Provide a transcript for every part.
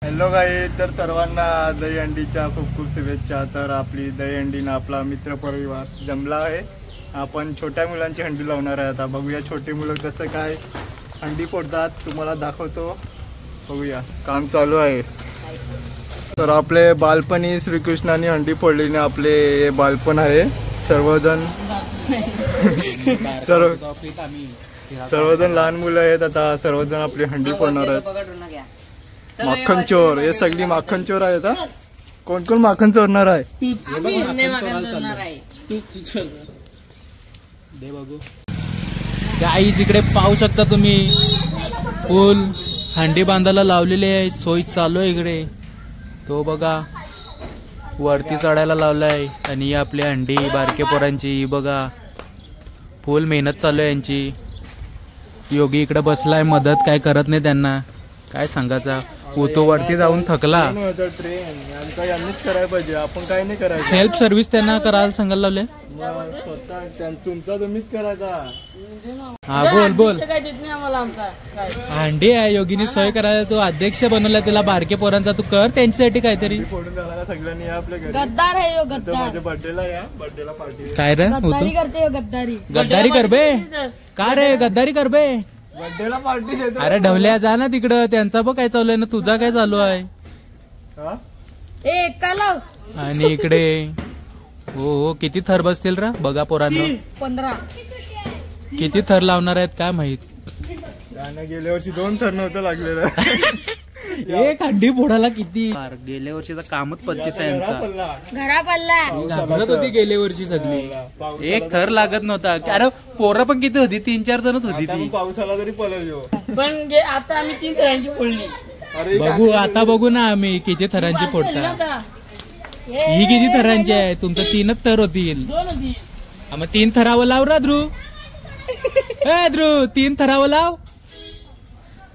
Hello गाई, तर सर्वांना दहीहंडीच्या खूप खूप शुभेच्छा। तर आपली दहीहंडीनं आपला मित्र परिवार जमला आहे। आपण छोट्या मुलांची हंडी लावणार आहे। आता बघूया छोटी मुलं कसं काय हंडी फोडतात, तुम्हाला दाखवतो। बघूया, काम चालू आहे। तर आपले बालपणी श्रीकृष्णाने हंडी फोडलीने आपले बालपण आहे। सर्वजण सर्वजण लहान मुलं आहेत। आता सर्वजण आपली हंडी फोडणार आहेत। माखन चोर, हे सगळी माखन चोर आहेत। कोण कोण माखन चोरणार आहे? गाईज इकडे पाहू शकता तुम्ही, पूल हंडी बांधायला लावलेली आहे। सोय चालू आहे इकडे, तो बघा वरती चढायला लावलाय। आणि ही आपली हंडी बारके पोरांची बघा, फुल मेहनत चालू आहे यांची। योगी इकडे बसलाय, मदत काय करत नाही त्यांना, काय सांगायचा। तो वरती जाऊन थकला। यांनीच करायला पाहिजे, आपण काय नाही करायचं। सेल्फ सर्व्हिस त्यांना करायला सांगायला लावले। तुमचा तुम्हीच करायचा। हा बोल बोल। हंडी आहे, योगीने सोय करायला तो अध्यक्ष बनवला त्याला बारके पोरांचा, तू कर त्यांच्यासाठी काहीतरी। फोडून झाला सगळ्यांनी आपल्या घरी। गद्दार आहे यो गद्दार। माझ्या बर्थडेला या, बर्थडेला पार्टी। काय रे गद्दारी करते यो गद्दारी। गद्दारी कर बे, का रे गद्दारी कर बे। बर्थडेला पार्टी देतो। अरे ढवल्या जा ना तिकडं, त्यांचा बघ काय चालू आहे ना, तुझा काय चालू आहे। आणि इकडे हो किती थर बसतील रा बघा पोरांनो। 15 किती थर लावणार आहेत काय माहित। गेल्या वर्षी 2 थर नव्हतं लागलेलं। एक हंडी फोडायला किती, गेल्या वर्षीचा कामच 25 आहे यांचा। घरा पडला घाबरत होती गेल्या वर्षी सगळी, एक थर लागत नव्हता। अरे पोरं पण किती होती, 3-4 जणच होती ती। पाऊस आला तरी पळलो। पण आता आम्ही 3 थरांची फोडली। बघू आता बघू ना आम्ही किती थरांची फोडता। ही किती थरांची आहे? तुमचं 3च थर होतील। मग 3 थरावं लाव रा ध्रुव। ध्रुव 3 थरावं लाव।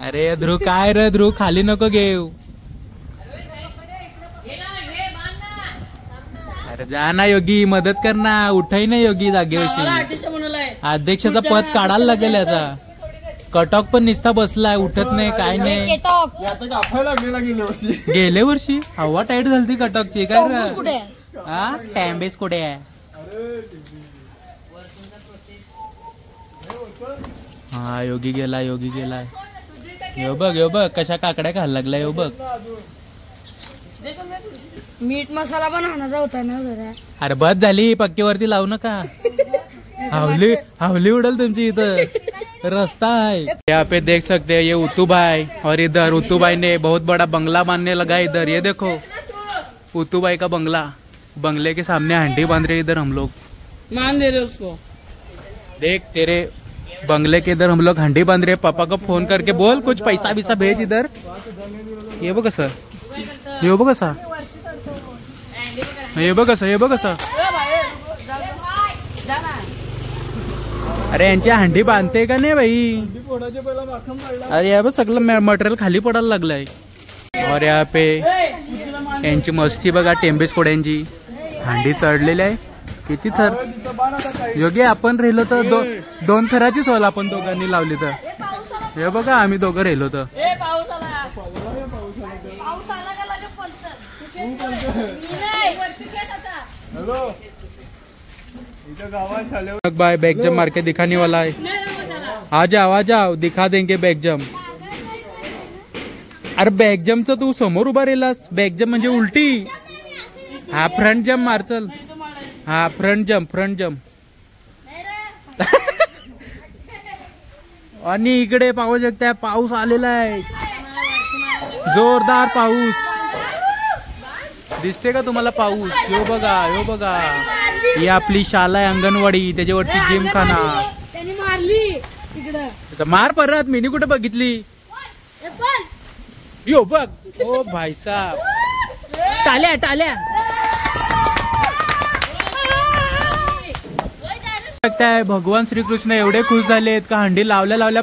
अरे ध्रुव काय रे ध्रुव, खाली नको घेऊ। अरे जा ना योगी, मदत कर ना, उठाई ना योगी जागेवरशी। अध्यक्षाचा पद काढायला लागेल याचा। कटॉक पण निस्ता बसलाय, उठत नाही काय नाही। गेल्या वर्षी हवा टाईट झाली कटॉकची, काय रे हा टॅम्बेस कुठे आहे? हा योगी गेला, योगी गेलाय। यो बघ कशा काकड्या खायला लागला। यो बघ मीठ मसाला पण आणायचा होता ना जरा। अरे बस झाली, पक्कीवरती लावू नका। हावली उडल तुमची, इथं रास्ता है। यहाँ पे देख सकते हैं ये उतू भाई, और इधर उतू भाई ने बहुत बड़ा बंगला बांधने लगा। इधर ये देखो उतू भाई का बंगला, बंगले के सामने हंडी बांध रहे इधर हम लोग। मान दे रहे उसको, देख तेरे बंगले के इधर हम लोग हंडी बांध रहे। पापा को फोन करके बोल कुछ पैसा विसा भेज इधर। ये बघ कसं, ये बघ कसा, ये बघ कसं, ये बघ कसं। अरे यांची हंडी बांधते का नाही भाई? अरे या बघ सगळं मटेरियल खाली पडायला लागलंय। और यहाँ पे यांची मस्ती बघा, टेंबेस कोड्यांची हंडी चढलेली आहे। किती थर योगी, आपण राहिलो तर 2 थराचीच होल आपण दोघांनी लावली तर। हे बघा आम्ही दोघं राहिलो तर। भाई बैग जम मार के दिखाने वाला है। आ जाओ दिखा देंगे बैग जम। अरे बैग जमचं तू समोर उभा राहिलास, बैग जम म्हणजे उलटी। हा फ्रंट जम मार चल, हा फ्रंट जम। आणि इकडे पाहू शकता पाऊस आलेला आहे, जोरदार पाऊस। दिसते का तुम्हाला पाऊस? यो बघा ही आपली शाळा आहे, अंगणवाडी, त्याच्यावरती जिमखाना। त्यांनी मारली तिकडं, मार परत, मिनी कुठे बघितली? यो बघ, ओ भाई साहब, टाल्या। भगवान श्रीकृष्ण एवढे खुश झालेत का हंडी लावल्या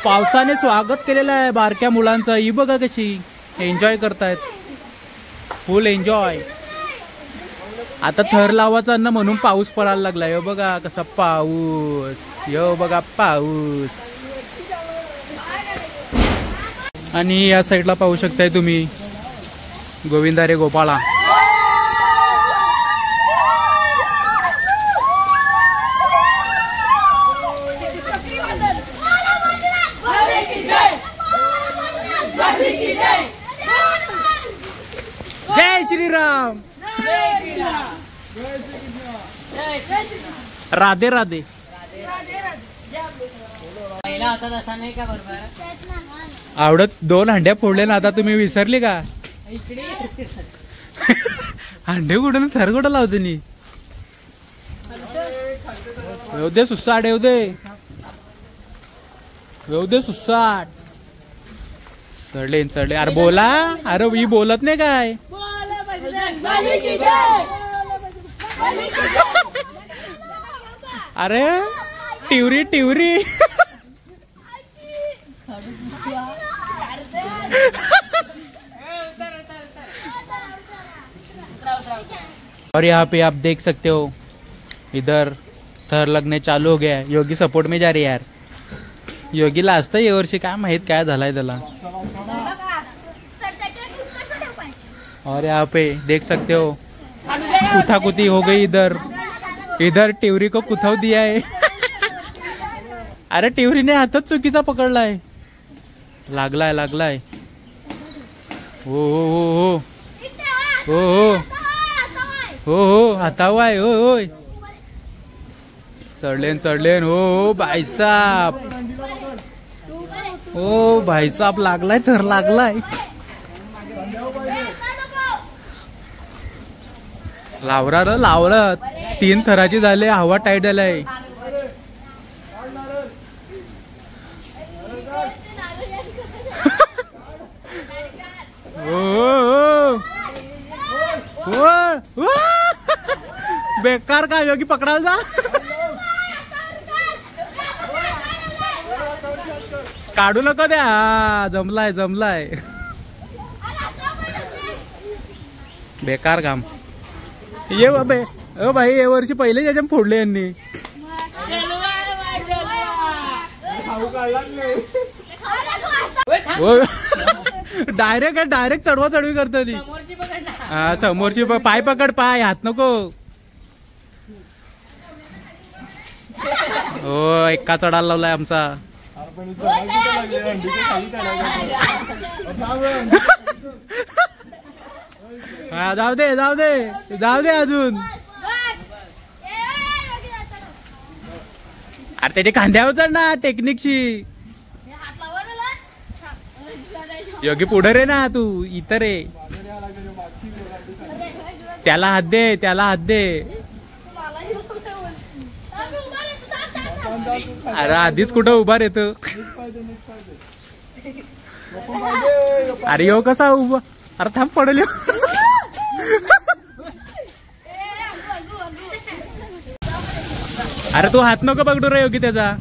पावसाने स्वागत केलेलं आहे बारक्या मुलांचं। ही बघा कशी एन्जॉय करतायत, फुल एन्जॉय। आता थर लावायचा ना म्हणून पाऊस पडायला लागला। यो बघा कसा पाऊस, यो बघा पाऊस। आणि या साईडला पाहू शकताय तुम्ही गोविंदारे गोपाळा. जय श्रीराम. राधे राधे. आवडत 2 हंड्या फोडले ना, आता तुम्ही विसरली का? हंडे कुठून थर कुठं लावते नी? येऊ दे सुसाट, येऊ दे, येऊ दे सुसाट. चढले चढले. अरे बोला, अरे ही बोलत नाही काय? अरे टिवरी टिवरी. और यहाँ पे आप देख सकते हो इधर थर लगने चालू हो गया है. योगी सपोर्ट में जा रही है यार. योगीला असतं या वर्षी काय माहित काय झालाय त्याला. और यहाँ पे देख सकते हो कुथाकुती हो गई इधर. इधर टिवरी को कुथाव दिया है. अरे टिवरीने हातच चुकीचा पकडलाय. लागलाय लागलाय. हो हो हो हो हो हो हो हातावाय. हो हो चढलेन चढलेन. हो हो भाईसाब. हो भाईसाब लागलाय थर लागलाय. लावरा र लावलं. 3 थराची झाले. हवा टाईट झालाय. बेकार का योगी पकडायला जा. काढू नको द्या. जमलाय जमलाय. बेकार काम. ये बाबे. ओ भाई या वर्षी पहिले त्याच्या फोडले यांनी. डायरेक्ट चढवा चढवी करतो ती. हा समोरची पाय पकड. पाय हात नको. हो एका चढायला लावलाय आमचा. हा जाऊ दे जाऊ दे जाऊ दे अजून. अरे त्याच्या खांद्यावर चढ ना टेक्निकची. योगी पुढे रे ना तू. इतर रे. त्याला हात दे त्याला हात दे. अरे आधीच कुठं उभा येतो. अरे यो कसा उभा. अरे थांब पडल. अरे तू हात नको पकडू रे योगी. त्याचा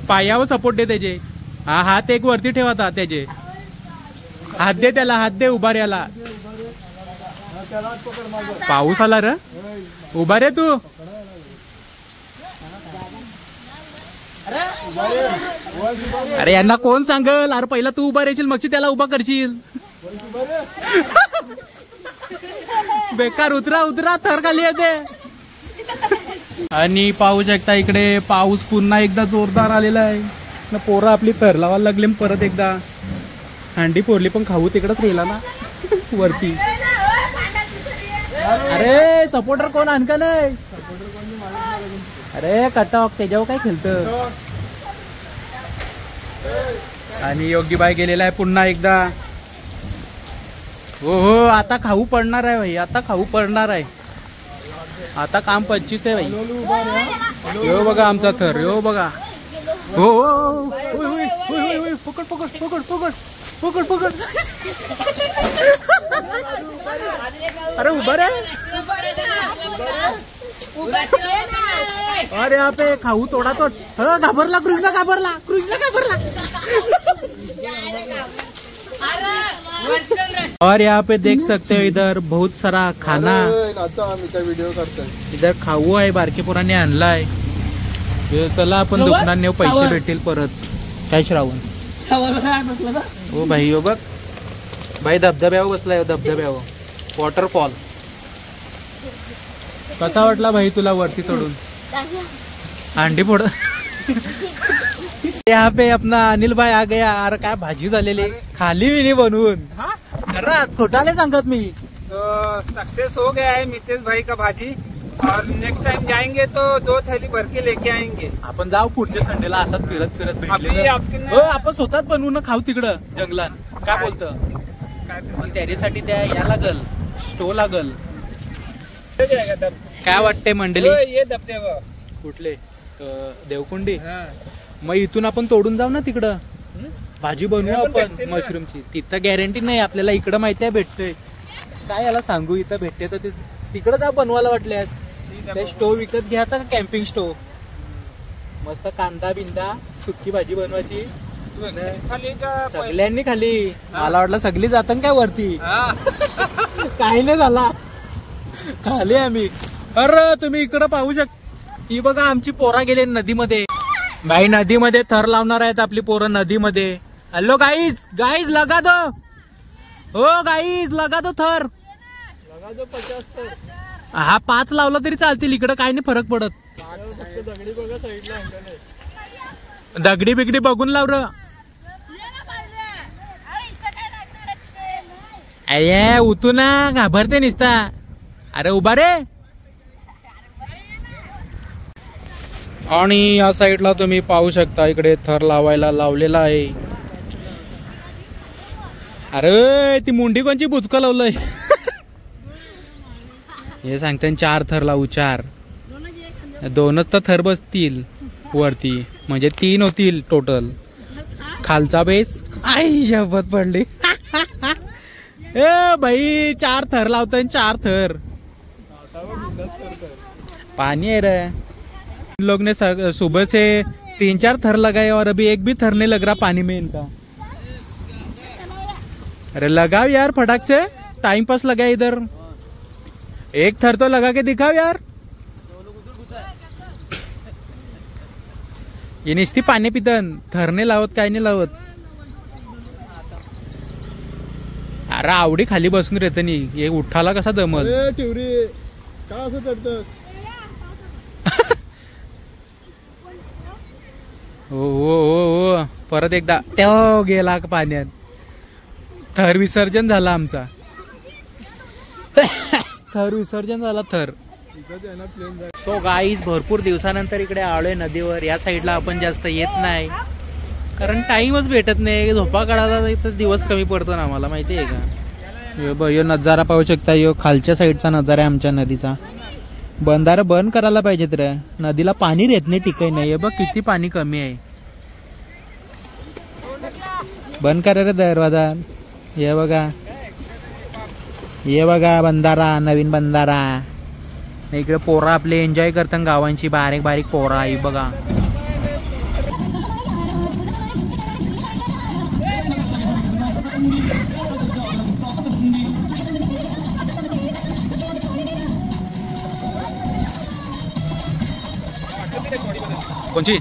पायावर सपोर्ट दे त्याचे. हा हात एक वरती ठेवता त्याचे. हात दे त्याला हात दे. उभा रे याला. पाऊस आला रे. उभा रे तू. अरे यांना कोण सांगल. अरे पहिला तू उभा राहशील मग त्याला उभा करशील. बेकार. उतरा उतरा थर खाली येते. आणि पाहू शकता इकडे पाऊस पुन्हा एकदा जोरदार आलेला आहे. ना पोरं आपली थर लावायला लागले. परत एकदा हंडी फोडली पण खाऊ तिकडच राहिला ना वरती. अरे सपोर्टर कोण आणका नाही. अरे कटॉक त्याच्यावर काय खेळतं. आणि योगीबाई गेलेला आहे पुन्हा एकदा. हो हो आता खाऊ पडणार आहे भाई. आता खाऊ पडणार आहे. आता काम 25 आहे भाई. यो बघा आमचा थर. यो बघा. हो हो पकड पकड पकड पकड पकड पकड. अरे उभा रे. अरे यहाँ पे खाऊ तोडा तोड. घाबरला कृष्णा घाबरला. कृष्णा घाबरला. और यहाँ पे देख सकते हो इधर बहुत सारा खाना. इधर खाऊ आहे. बारके पोरांनी आणलाय. चला आपण दुकानात नेऊ. पैसे भेटतील परत. काय श्रावण हो भाई हो बघ भाई धबधब्यावर बसलाय धबधब्यावर वॉटरफॉल कसा वाटला भाई तुला वरती चढून अंडी फोड यहाँ पे अपना अनिल भाई आ गया अरे काय भाजी झालेली खाली मी नाही बनवून खरंच खोटाले सांगत मी सक्सेस हो गया है मितेश भाई का भाजी और नेक्स्ट टाइम जाएंगे तो 2 थैली भर के लेके आएंगे आपण जाऊ पुढच्या संडेला असंच फिरत फिरत अभी भेटले आपके हो आपण स्वतःच बनवून खाऊ तिकडं जंगलात काय बोलतं पण त्याच्यासाठी त्या या लागल स्टो लागल काय वाटते मंडळी ये धबधबा कुठले देवकुंडी मग इथून आपण तोडून जाऊ ना तिकडं भाजी बनवू आपण मशरूमची तिथं गॅरंटी नाही आपल्याला इकडं माहिती आहे भेटतंय काय याला सांगू इथं भेटते तर तिकडं जा बनवायला वाटल्यास ते स्टोव विकत घ्यायचा का कॅम्पिंग स्टोव मस्त कांदा बिंदा सुकी भाजी बनवायची सगळ्यांनी खाली मला वाटलं सगळी जातं काय वरती काही नाही झाला खाली आम्ही अरे तुम्ही इकडं पाहू ही बघा आमची पोरा गेले नदीमध्ये भाई नदीमध्ये थर लावणार आहेत आपली पोरं नदीमध्ये हॅलो गाईज गाईज लगा दो हो गाईज लगा दो थर लगा दो 50 तर हा 5 लावला तरी चालतील इकडं काय नाही फरक पडत दगडी बघा साईडला अंकल दगडी बिगडी बघून लाव र अरे उतू ना घाबरते निसता अरे उभा रे आणि या साईडला तुम्ही पाहू शकता इकडे थर लावायला लावलेला आहे अरे ती मुंडी कोणची बुचकं लावलंय हे सांगते 4 थर लावू 4 2च तर थर बसतील वरती म्हणजे 3 होतील टोटल खालचा बेस आई शपथ पडली ए भाई 4 थर लावताय 4 थर पानी है रे इन लोग ने सुबह से 3-4 थर लगाए और अभी एक भी थर नहीं लग रहा पानी में इनका अरे लगाओ यार फटाक से टाइम पास लगा इधर एक थर तो लगा के दिखाओ यार ये नुसती पाणी पितन थर नाही लावत काय नाही लावत अरे आवडी खाली बसून रेत नी हे उठाला कसा दमल ठेवरी का असं करतात हो परत एकदा तो गेला पाण्यात थर विसर्जन झाला आमचा थर विसर्जन झाला थर सो गाईज भरपूर दिवसानंतर इकडे आलोय नदीवर या साईडला आपण जास्त येत नाही कारण टाइमच भेटत नाही झोपा काढायला तर दिवस कमी पडतो ना आम्हाला माहिती आहे का यो नजारा पाहू शकता यो खालच्या साईडचा नजारा आहे आमच्या नदीचा बंधारा बंद करायला पाहिजेत रे नदीला पाणी येत नाही टिकाय नाही बघ किती पाणी कमी आहे बंद करा रे दरवाजा ये बघा बंधारा नवीन बंधारा इकडे पोरा आपले एन्जॉय करतात गावांची बारीक बारीक पोरा ही बघा कोणची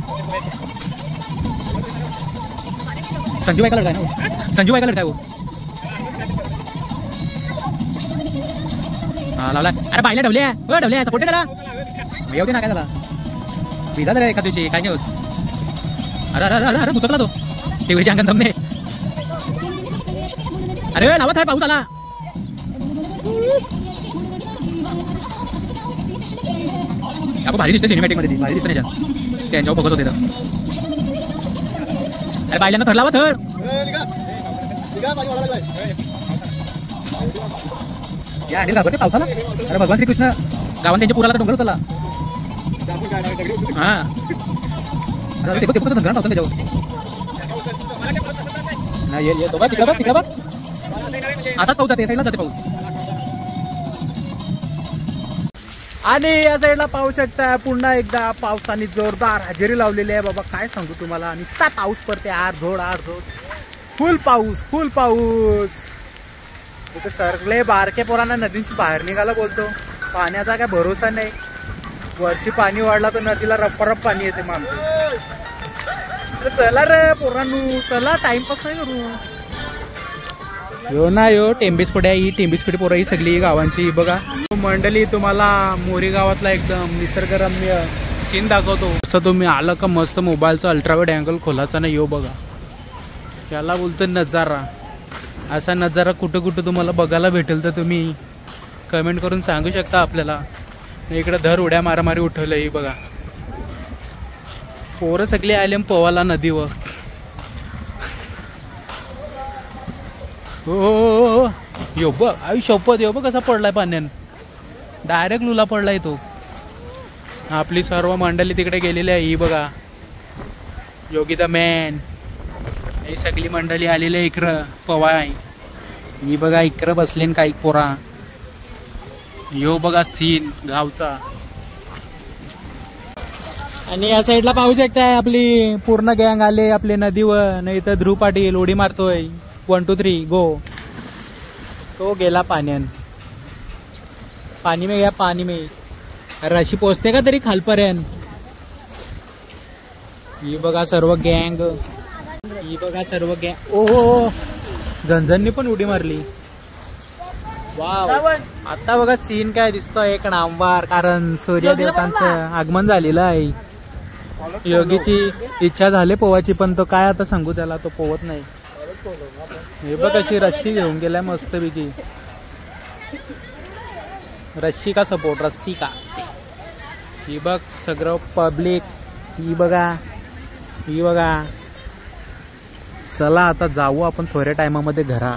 संजू भाई का लड़का है ना संजू भाई का लड़का है वो हाँ लावला अरे बाईला ढवल्या सपोर्ट त्याला येऊ दे ना काय झाला भिजा झाला एका दिवशी काय नाही होत अरे अरे अरे अरे मुतकला तो टीव्हीच्या अंगण दमने अरे लावत आहे पाऊस आला आपण भारी दिसते सिनेमॅटिक मध्ये भारी दिसते नाही त्यांच्यावर बघत होते अरे बायल्यांना थर लावा थर या अनिल घाबरते पावसाला अरे भगवान श्रीकृष्ण गावात त्यांच्या पुराला डोंगर चला हा अरे ते कसं धंगण होतं त्याच्यावर नाही ये तो बघ तिकडे बघ असाच पाऊस जाते साईडला जाते पाऊस आणि या साईडला पाहू शकता पुन्हा एकदा पावसाने जोरदार हजेरी लावलेली आहे बाबा काय सांगू तुम्हाला नुसता पाऊस पडते आठ झोड फुल पाऊस इथे सरकले बारके पोरांना नदीची बाहेर निघाला बोलतो पाण्याचा काय भरोसा नाही वर्षी पाणी वाढला तर नदीला रप्पारप पाणी येते मग आमचं चला रे पोरांनो, चला टाइमपास नाही करू. यो ना यो टेंबिस्कुट्या, ही टेंबिस्कुटी पोरं ही सगळी गावांची बघा. मंडळी तुम्हाला मोरी गावातला एकदम निसर्गरम्य सीन दाखवतो. असं तुम्ही आलं का मस्त मोबाईलचा अल्ट्रावाईड अँगल खोलाचा ना, यो बघा. त्याला बोलतो नजारा. असा नजारा कुठं कुठं तुम्हाला बघायला भेटेल तर तुम्ही कमेंट करून सांगू शकता आपल्याला. इकडं धर उड्या मारामारी उठवलं ही बघा. पोरं सगळे आले पोवाला नदीवर. हो यो बघ आई शपथ, यो बघ कसा पडलाय पाण्यान. डायरेक्ट लुला पडलाय तो. आपली सर्व मंडळी तिकडे गेलेली आहे. ही बघा योगिता मॅन, ही सगळी मंडळी आलेली आहे इकडं पवाय. ही बघा इकडं बसलेन काही पोरा. यो बघा सीन गावचा. आणि या साईडला पाहू शकताय आपली पूर्ण गँग आले आपले नदीवर. नाही तर ध्रुव पाटील उडी मारतोय. 1 2 3 गो. तो गेला पाण्यान. पाणी में गया, पाणी में. अरे अशी पोचते का तरी खालपर्यंत. ही बघा सर्व गँग, ही बघा सर्व गँग. ओहो झणझणनी पण उडी मारली. वाव. आता बघा सीन काय दिसतोय एक नंबर, कारण सूर्यदेवतांचं आगमन झालेलं आहे. योगीची इच्छा झाली पोवाची, पण तो काय आता सांगू त्याला, तो पोवत नाही. हे बघ अशी रस्सी घेऊन गेलाय मस्तपैकी. रस्सी का सपोर्ट, रस्सी का. ही बघ सगळं पब्लिक. ही बघा, ही बघा. चला आता जाऊ आपण थोड्या टायमामध्ये घरा.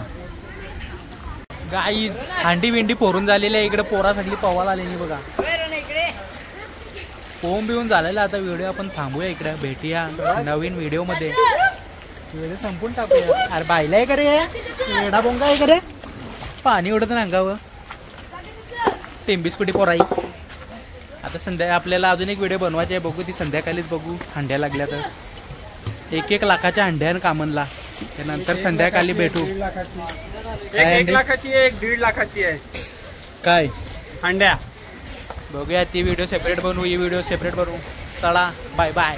गाईज हांडी विंडी पोरून झालेली आहे इकडे. पोरा सगळी पवाला आलेली बघा. पोम बिवून झालेला. आता व्हिडिओ आपण थांबूया इकडे. भेटूया नवीन व्हिडिओ मध्ये. व्हिडिओ संपून टाकूया. अरे बायला आहे का रे, वेडा बोंगा आहे का रे. पाणी उडत ना अंगावर. टेंबिस्कुटी पोराई. आता संध्या आपल्याला अजून एक व्हिडिओ बनवायची आहे. बघू ती संध्याकाळीच बघू. हंड्या लागल्या तर 1 लाखाच्या हंड्या कामनला. त्यानंतर संध्याकाळी भेटू. 1 लाखाची आहे, 1.5 लाखाची आहे काय अंड्या. बघूया ती व्हिडिओ सेपरेट बनवू, ही व्हिडिओ सेपरेट बनवू. चला बाय बाय.